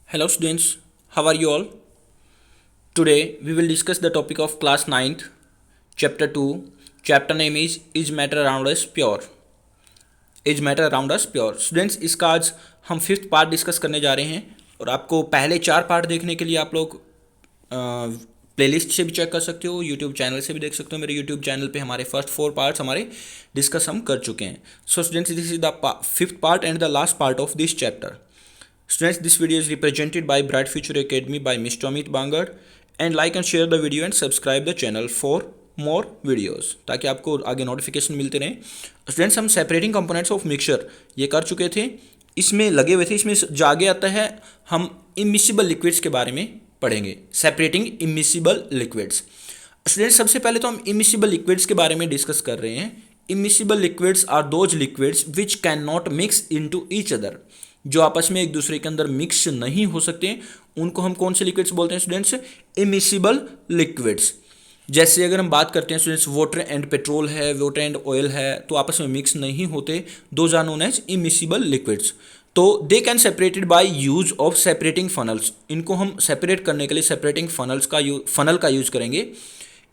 Hello students, how are you all? Today we will discuss the topic of class ninth, chapter 2. Chapter name is matter around us pure. Is matter around us pure. Students, इसका आज हम fifth part discuss करने जा रहे हैं और आपको पहले चार पार्ट देखने के लिए आप लोग प्लेलिस्ट से भी चेक कर सकते हो, यूट्यूब चैनल से भी देख सकते हो। मेरे यूट्यूब चैनल पे हमारे फर्स्ट 4 पार्ट्स हमारे डिस्कस हम कर चुके हैं। So students, this is the fifth part and the last part of this chapter. Students, this video is represented by Bright Future Academy by Mr. Amit Bangad, and like and share the video and subscribe the channel for more videos ताकि आपको आगे notification मिलते रहें। Students, हम separating components of mixture ये कर चुके थे, इसमें लगे हुए थे। इसमें जो आगे आता है हम इमिसिबल लिक्विड्स के बारे में पढ़ेंगे, सेपरेटिंग इमिसिबल लिक्विड्स। स्टूडेंट्स, सबसे पहले तो हम इमिसिबल लिक्विड्स के बारे में डिस्कस कर रहे हैं। Immiscible liquids are those liquids which can not mix into each other, जो आपस में एक दूसरे के अंदर मिक्स नहीं हो सकते, उनको हम कौन से लिक्विड्स बोलते हैं स्टूडेंट्स? Immiscible liquids. जैसे अगर हम बात करते हैं स्टूडेंट्स, वाटर एंड पेट्रोल है, वाटर एंड ऑयल है, तो आपस में मिक्स नहीं होते, those are known as immiscible liquids. तो they can separated by use of separating funnels. इनको हम सेपरेट करने के लिए सेपरेटिंग फनल का यूज करेंगे।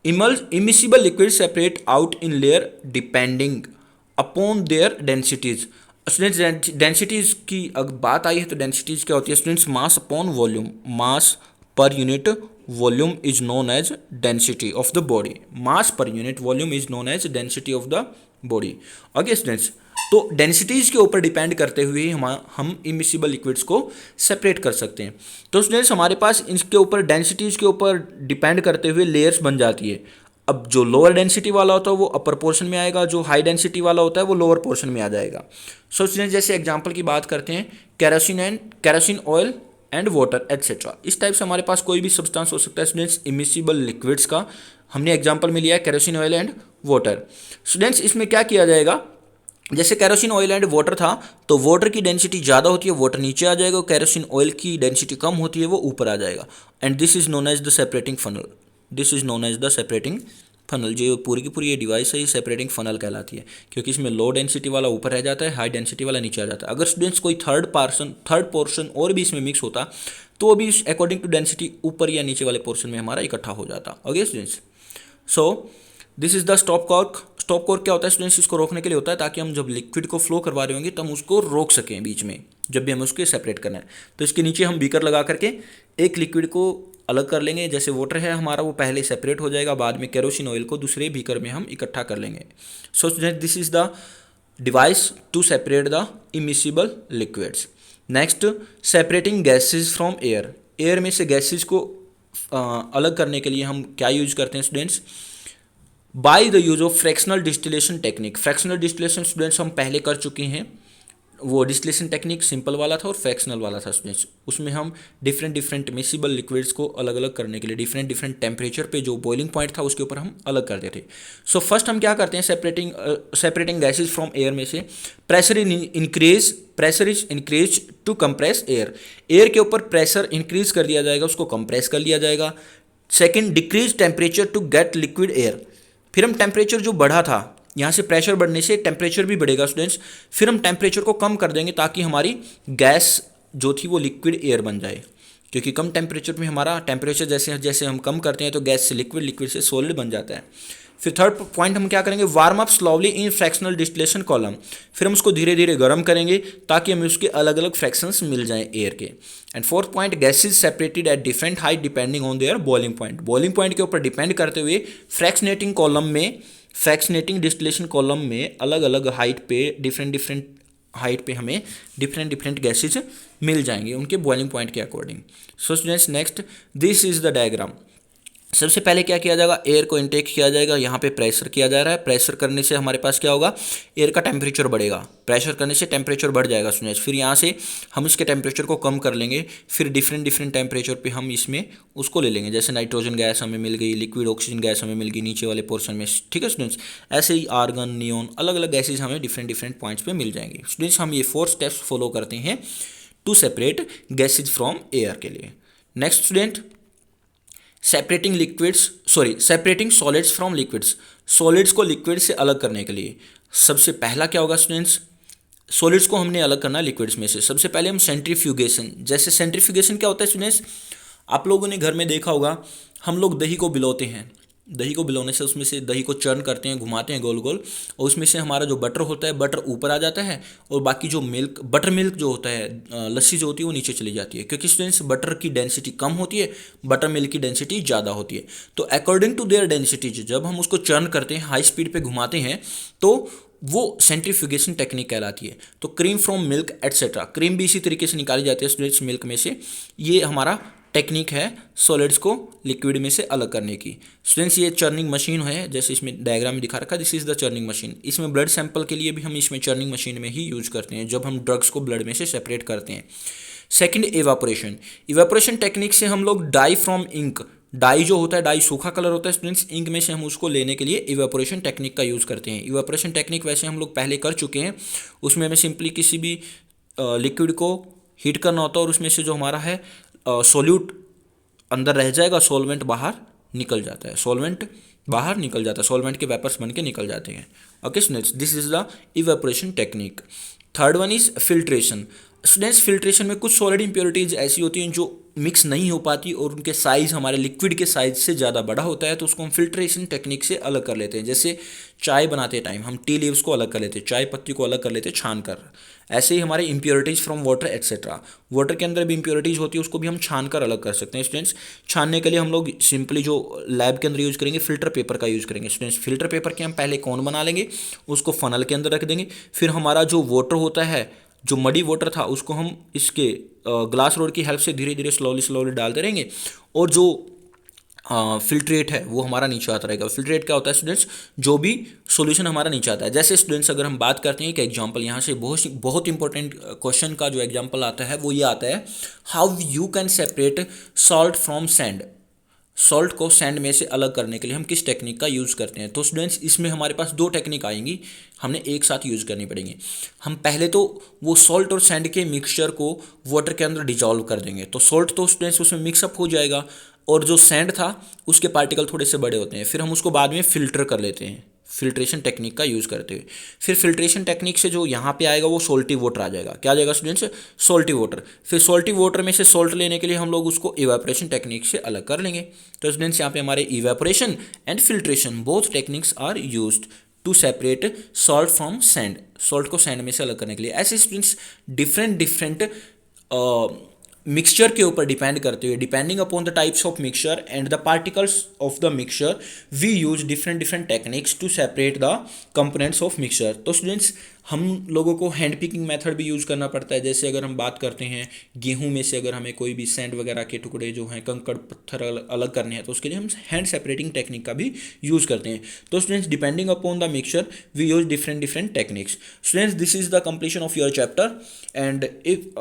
Immiscible liquid separate out in layer depending upon their densities. Students, densities की अगर बात आई है तो डेंसिटीज क्या होती है students? Mass upon volume. Mass per unit volume is known as density of the body. Mass per unit volume is known as density of the body. Okay students, तो densities के ऊपर डिपेंड करते हुए हम immiscible liquids को separate कर सकते हैं। तो स्टूडेंट्स, हमारे पास इसके ऊपर डेंसिटीज के ऊपर डिपेंड करते हुए लेयर्स बन जाती है। अब जो लोअर डेंसिटी वाला होता है वो अपर पोर्शन में आएगा, जो हाई डेंसिटी वाला होता है वो लोअर पोर्शन में आ जाएगा। सो स्टूडेंट्स, जैसे एग्जांपल की बात करते हैं, kerosene oil and water etcetera. इस टाइप से हमारे पास कोई भी सब्सटेंस हो सकता है स्टूडेंट्स इमिसिबल लिक्विड्स का। हमने एग्जांपल में लिया है kerosene oil and water. Students, इसमें क्या किया जाएगा? जैसे कैरोसिन ऑयल एंड वाटर था तो वाटर की डेंसिटी ज़्यादा होती है, वाटर नीचे आ जाएगा, कैरोसिन ऑयल की डेंसिटी कम होती है, वो ऊपर आ जाएगा। And this is known as the separating funnel. This is known as the separating funnel. जो पूरी की पूरी ये डिवाइस है, ये सेपरेटिंग फनल कहलाती है, क्योंकि इसमें लो डेंसिटी वाला ऊपर रह जाता है, हाई डेंसिटी वाला नीचे आ जाता है। अगर स्टूडेंट्स कोई थर्ड पोर्शन और भी इसमें मिक्स होता तो वो भी अकॉर्डिंग टू डेंसिटी ऊपर या नीचे वाले पोर्शन में हमारा इकट्ठा हो जाता। Okay students, so this is the stop cork. Stop cork क्या होता है स्टूडेंट्स? इसको रोकने के लिए होता है ताकि हम जब लिक्विड को फ्लो करवा रहे होंगे तो हम उसको रोक सकें बीच में, जब भी हमें उसके सेपरेट करना है। तो इसके नीचे हम बीकर लगा करके एक लिक्विड को अलग कर लेंगे। जैसे वाटर है हमारा, वो पहले सेपरेट हो जाएगा, बाद में केरोसिन ऑयल को दूसरे बीकर में हम इकट्ठा कर लेंगे। So student, this is the device to separate the immiscible liquids. Next, separating gases from air. Air में से गैसेज को अलग करने के लिए हम क्या यूज करते हैं students? By the use of fractional distillation technique. Fractional distillation students हम पहले कर चुके हैं। वो डिस्टिलेशन टेक्निक सिंपल वाला था और फ्रैक्शनल वाला था स्टूडेंट्स। उसमें हम डिफरेंट मिसिबल लिक्विड्स को अलग अलग करने के लिए डिफरेंट टेम्परेचर पे जो बॉइलिंग पॉइंट था उसके ऊपर हम अलग करते थे। सो फर्स्ट हम क्या करते हैं? सेपरेटिंग गैसेज फ्रॉम एयर में से pressure is increase to compress air. Air के ऊपर प्रेशर इंक्रीज कर दिया जाएगा, उसको कंप्रेस कर लिया जाएगा। Second, decrease temperature to get liquid air. फिर हम टेम्परेचर जो बढ़ा था, यहाँ से प्रेशर बढ़ने से टेम्परेचर भी बढ़ेगा स्टूडेंट्स। फिर हम टेम्परेचर को कम कर देंगे ताकि हमारी गैस जो थी वो लिक्विड एयर बन जाए, क्योंकि कम टेम्परेचर में हमारा टेम्परेचर जैसे जैसे हम कम करते हैं तो गैस से लिक्विड, लिक्विड से सॉलिड बन जाता है। फिर थर्ड पॉइंट हम क्या करेंगे? वार्म अप स्लोवली इन फ्रैक्शनल डिस्टिलेशन कॉलम। फिर हम उसको धीरे धीरे गर्म करेंगे ताकि हमें उसके अलग अलग फ्रैक्शंस मिल जाएं एयर के। And fourth point, gases separated at different height depending on their boiling point. Boiling point के ऊपर डिपेंड करते हुए फ्रैक्शनेटिंग डिस्टिलेशन कॉलम में अलग अलग हाइट पे डिफरेंट हाइट पे हमें डिफरेंट गैसेज मिल जाएंगे उनके बॉइलिंग पॉइंट के according. So students, next, this is the diagram. सबसे पहले क्या किया जाएगा? एयर को इनटेक किया जाएगा। यहाँ पे प्रेशर किया जा रहा है। प्रेशर करने से हमारे पास क्या होगा? एयर का टेम्परेचर बढ़ेगा। प्रेशर करने से टेम्परेचर बढ़ जाएगा स्टूडेंट्स। फिर यहाँ से हम इसके टेम्परेचर को कम कर लेंगे। फिर डिफरेंट टेम्परेचर पे हम इसमें उसको ले लेंगे। जैसे नाइट्रोजन गैस हमें मिल गई, लिक्विड ऑक्सीजन गैस हमें मिल गई नीचे वाले पोर्शन में। ठीक है स्टूडेंट्स, ऐसे ही आर्गन, नियोन, अलग अलग गैसेज हमें डिफरेंट पॉइंट्स पर मिल जाएंगे। स्टूडेंट्स, हम ये 4 स्टेप्स फॉलो करते हैं to separate gases from air के लिए। Next student, separating solids from liquids. Solids को लिक्विड से अलग करने के लिए सबसे पहला क्या होगा स्टूडेंट्स? सॉलिड्स को हमने अलग करना है लिक्विड्स में से। सबसे पहले हम सेंट्रीफ्यूगेशन, जैसे सेंट्रीफ्यूगेशन क्या होता है स्टूडेंट्स, आप लोगों ने घर में देखा होगा, हम लोग दही को बिलोते हैं, दही को बिलोने से उसमें से दही को चर्न करते हैं, घुमाते हैं गोल गोल, और उसमें से हमारा जो बटर होता है, बटर ऊपर आ जाता है, और बाकी जो मिल्क, बटर मिल्क जो होता है, लस्सी जो होती है वो नीचे चली जाती है, क्योंकि स्टूडेंट्स बटर की डेंसिटी कम होती है, बटर मिल्क की डेंसिटी ज़्यादा होती है। तो अकॉर्डिंग टू देयर डेंसिटी जब हम उसको चर्न करते हैं, हाई स्पीड पे घुमाते हैं, तो वो सेंट्रीफ्यूगेशन टेक्निक कहलाती है। तो cream from milk etcetera, cream भी इसी तरीके से निकाली जाती है स्टूडेंट्स मिल्क में से। ये हमारा टेक्निक है सॉलिड्स को लिक्विड में से अलग करने की। स्टूडेंट्स ये चर्निंग मशीन है, जैसे इसमें डायग्राम में दिखा रखा है, this is the churning machine. इसमें ब्लड सैंपल के लिए भी हम इसमें चर्निंग मशीन में ही यूज करते हैं, जब हम ड्रग्स को ब्लड में से सेपरेट करते हैं। Second, evaporation. इवेपोरेशन टेक्निक से हम लोग डाई फ्रॉम इंक, डाई जो होता है, डाई सूखा कलर होता है स्टूडेंट्स, इंक में से हम उसको लेने के लिए इवेपोरेशन टेक्निक का यूज़ करते हैं। इवेपोरेशन टेक्निक वैसे हम लोग पहले कर चुके हैं, उसमें हमें सिंपली किसी भी लिक्विड को हीट करना होता है, और उसमें से जो हमारा है सोल्यूट अंदर रह जाएगा, सॉल्वेंट बाहर निकल जाता है, सॉल्वेंट बाहर निकल जाता है, सॉल्वेंट के वेपर्स बन के निकल जाते हैं। Okay students, this is the evaporation technique. Third one is filtration. Students filtration में कुछ सॉलिड इंप्योरिटीज ऐसी होती हैं जो मिक्स नहीं हो पाती, और उनके साइज़ हमारे लिक्विड के साइज से ज़्यादा बड़ा होता है, तो उसको हम फिल्ट्रेशन टेक्निक से अलग कर लेते हैं। जैसे चाय बनाते टाइम हम टी लीव्स को अलग कर लेते हैं, चाय पत्ती को अलग कर लेते हैं छान कर। ऐसे ही हमारे इंप्योरिटीज़ फ्रॉम वाटर एट्सेट्रा, वाटर के अंदर भी इंप्योरिटीज़ होती है, उसको भी हम छान कर अलग कर सकते हैं स्टूडेंट्स। छानने के लिए हम लोग सिंपली जो लैब के अंदर यूज़ करेंगे, फिल्टर पेपर का यूज़ करेंगे स्टूडेंट्स। फिल्टर पेपर के हम पहले कौन बना लेंगे, उसको फनल के अंदर रख देंगे, फिर हमारा जो वाटर होता है, जो मडी वाटर था, उसको हम इसके ग्लास रोड की हेल्प से धीरे धीरे स्लोली स्लोली डालते रहेंगे, और जो फिल्ट्रेट है वो हमारा नीचे आता रहेगा। फिल्ट्रेट क्या होता है स्टूडेंट्स, जो भी सॉल्यूशन हमारा नीचे आता है। जैसे स्टूडेंट्स अगर हम बात करते हैं कि एग्जांपल यहाँ से बहुत इंपॉर्टेंट क्वेश्चन का जो एग्जांपल आता है वो ये आता है, how you can separate salt from sand. Salt को सैंड में से अलग करने के लिए हम किस टेक्निक का यूज़ करते हैं। तो स्टूडेंट्स इसमें हमारे पास दो टेक्निक आएंगी, हमने एक साथ यूज़ करनी पड़ेंगी। हम पहले तो वो सॉल्ट और सैंड के मिक्सचर को वाटर के अंदर डिजॉल्व कर देंगे, तो सॉल्ट तो स्टूडेंट्स उसमें मिक्सअप हो जाएगा, और जो सैंड था उसके पार्टिकल थोड़े से बड़े होते हैं। फिर हम उसको बाद में फ़िल्टर कर लेते हैं फिल्ट्रेशन टेक्निक का यूज़ करते हुए। फिर फिल्ट्रेशन टेक्निक से जो यहाँ पे आएगा वो सोल्टी वाटर आ जाएगा। क्या आ जाएगा स्टूडेंट्स, सोल्टी वाटर। फिर सोल्टी वाटर में से सॉल्ट लेने के लिए हम लोग उसको इवेपोरेशन टेक्निक से अलग कर लेंगे। तो स्टूडेंट्स यहाँ पे हमारे evaporation and filtration both techniques are used to separate salt from sand, salt को सैंड में से अलग करने के लिए। ऐसे स्टूडेंट्स डिफरेंट मिक्सचर के ऊपर डिपेंड करते हुए, depending upon the types of mixture and the particles of the mixture, we use different techniques to separate the components of mixture. तो स्टूडेंट्स हम लोगों को हैंड पिकिंग मेथड भी यूज़ करना पड़ता है। जैसे अगर हम बात करते हैं गेहूं में से अगर हमें कोई भी सैंड वगैरह के टुकड़े जो हैं, कंकड़ पत्थर अलग करने हैं, तो उसके लिए हम हैंड सेपरेटिंग टेक्निक का भी यूज़ करते हैं। तो students depending upon the mixture we use different techniques. Students this is the completion of your chapter, and if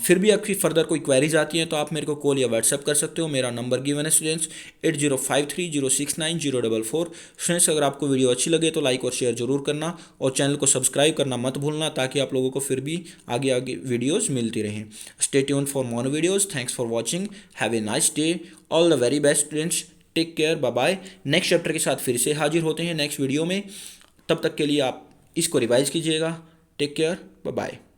फिर भी आपकी फर्दर कोई क्वेरीज आती हैं तो आप मेरे को कॉल या व्हाट्सएप कर सकते हो। मेरा नंबर गिवन है स्टूडेंट्स 8053069044। स्टूडेंट्स अगर आपको वीडियो अच्छी लगे तो लाइक और शेयर जरूर करना, और चैनल को सब्सक्राइब करना मत भूलना, ताकि आप लोगों को फिर भी आगे आगे वीडियोस मिलती रहें। Stay tuned for more videos. Thanks for watching, have a nice day, all the very best students, take care, bye bye. Next chapter के साथ फिर से हाजिर होते हैं नेक्स्ट वीडियो में, तब तक के लिए आप इसको रिवाइज कीजिएगा। Take care, bye bye.